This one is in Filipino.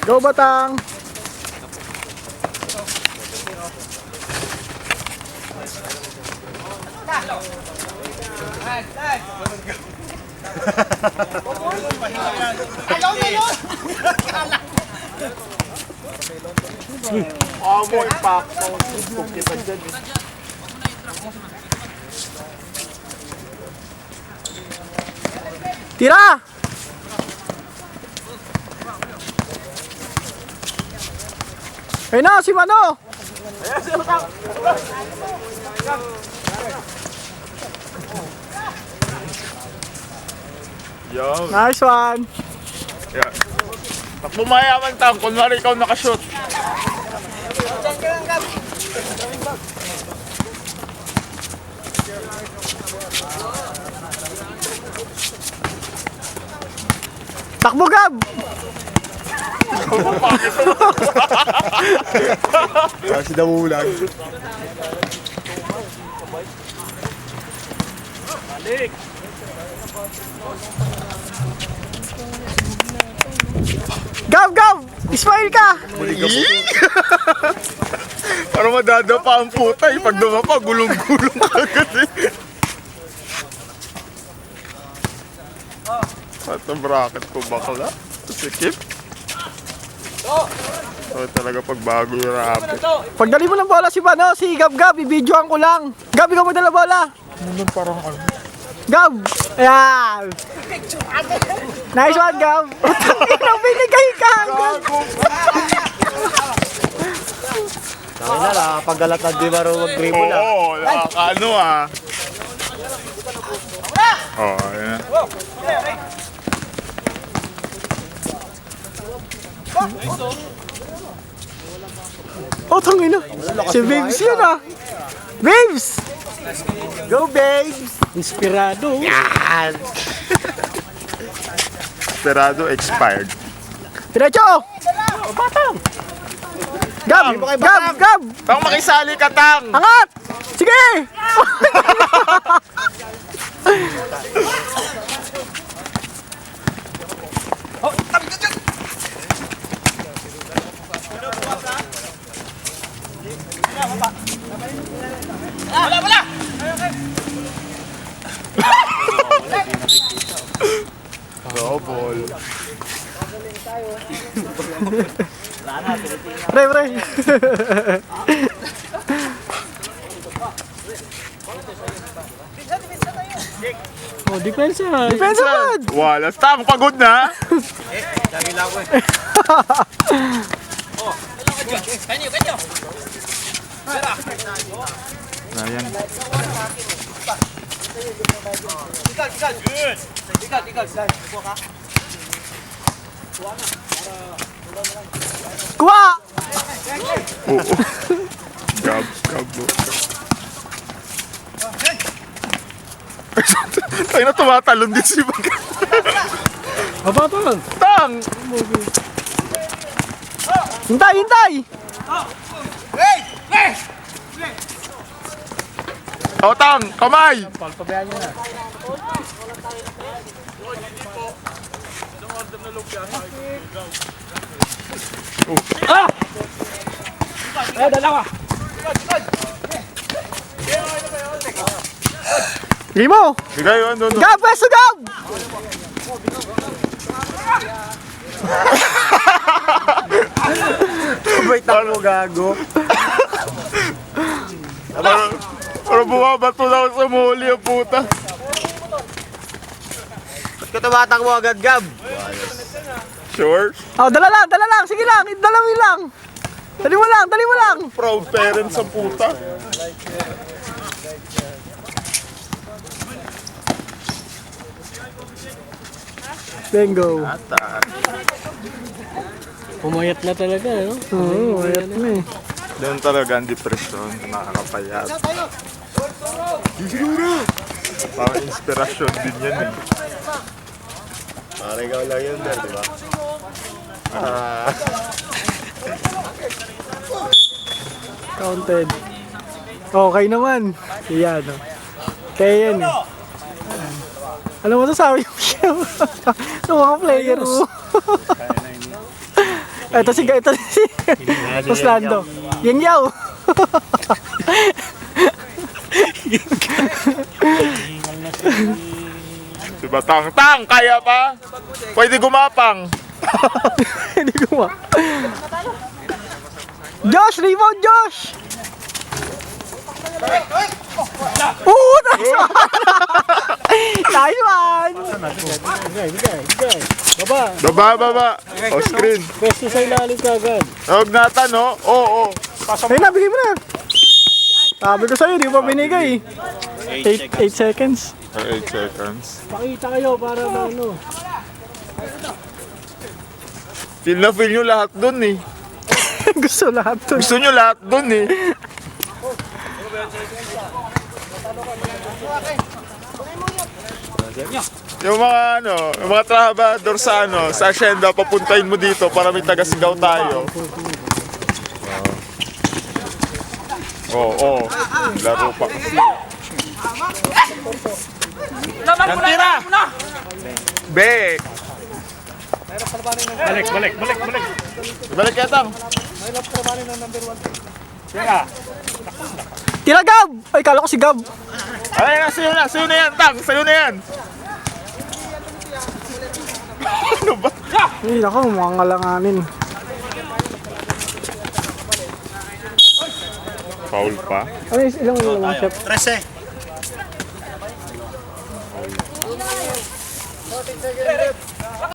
Go Batang! Amoy pak. Kung kita dyan. Tira! Ayun na, si Mano! Yo. Nice one! Yeah. Pag bumayaman tang, kunwari ikaw nakashoot. Takbo Gab! Kasi damulan. Gab! Gab! Ismail ka! Para madadapa ang puta eh. Pag dumapa, gulong-gulong agad eh. At ang bracket ko bakla. Sikip. So talaga pag bago yung rapid. Pagdali mo ng bola si Mano, si Gab Gab, i-videoan ko lang. Gab, ikaw mo dala bola. Ano parang ano? Gab! Ayan! Nice one, Gab! Utang binigay ka! Sabi na lang, paggalatan di marunong mag-dribble lang. Oo, nakakaano ah. Oo, ayan. Oh, tangin na. Si Babes yun ah. Babes! Go, babes! Inspirado. Yan! Esperado expired. Diretso! Batang! Gab! Gab! Gab! Bang makisali ka tang! Angat! Sige! Double. Pre, pre. Oh, depensa. Depensa man. Wala. Tang, pagod na. Lagi lang ko eh. Ayan. Kuha! Oo. Gab, gab. Tayo na tumatalon din si Bag. Mababa. Tang! Hintay, hintay! O, Tang! Kamay! Pagpabayaan nyo na. Ah! Eh, dalawa! Limo! Bigay yun, doon. Gab! Peso Gab! Wait ako, gago. Para bumabato daw sa muli ang puta. Ba't ka tumatang mo agad, Gab? Sure? Oh, dala lang! Sige lang! Dalawin lang! Dali mo lang! Dali mo lang! Proud parents ang puta. Bingo! Pumayat na talaga, no? Oo, ayat na eh. Doon talaga ang depresyon, nakakapayat. Parang inspirasyon din yan eh. Parang ikaw lang yun, di ba? Counted. Okay naman. Yan, oh. Kaya yan eh. Alam mo to sabi mo siya. Yung mga player mo. Ito si Poslando. Yang yaw. Si Batang-tang, kaya pa? Pwede gumapang. Hindi ko ma. Josh! Rebound, Josh! Nice one! Nice one! Baba. O, screen. Pwesto sa ilalim ka agad. Huwag natan, no? Oo. Ayun na, bigay mo na. Sabi ko sa'yo, di mo pa binigay. 8 seconds. 8 seconds. Pakita kayo para ano. Feel na feel nyo lahat dun eh. Gusto lahat to. Gusto nyo lahat dun eh. Yung mga yung mga trabador sa sa asyenda, papuntahin mo dito para may taga-sigaw tayo. Oo. Laro pa. Yan tira! Bek! Balik ketang! Tira, Gab! Ay, kala ko si Gab. Ay, sa'yo na yan, Tang! Sa'yo na yan! Ano ba? Ay, naku, mukhang alanganin. Foul pa? Ano yung ilang mga chef? 13.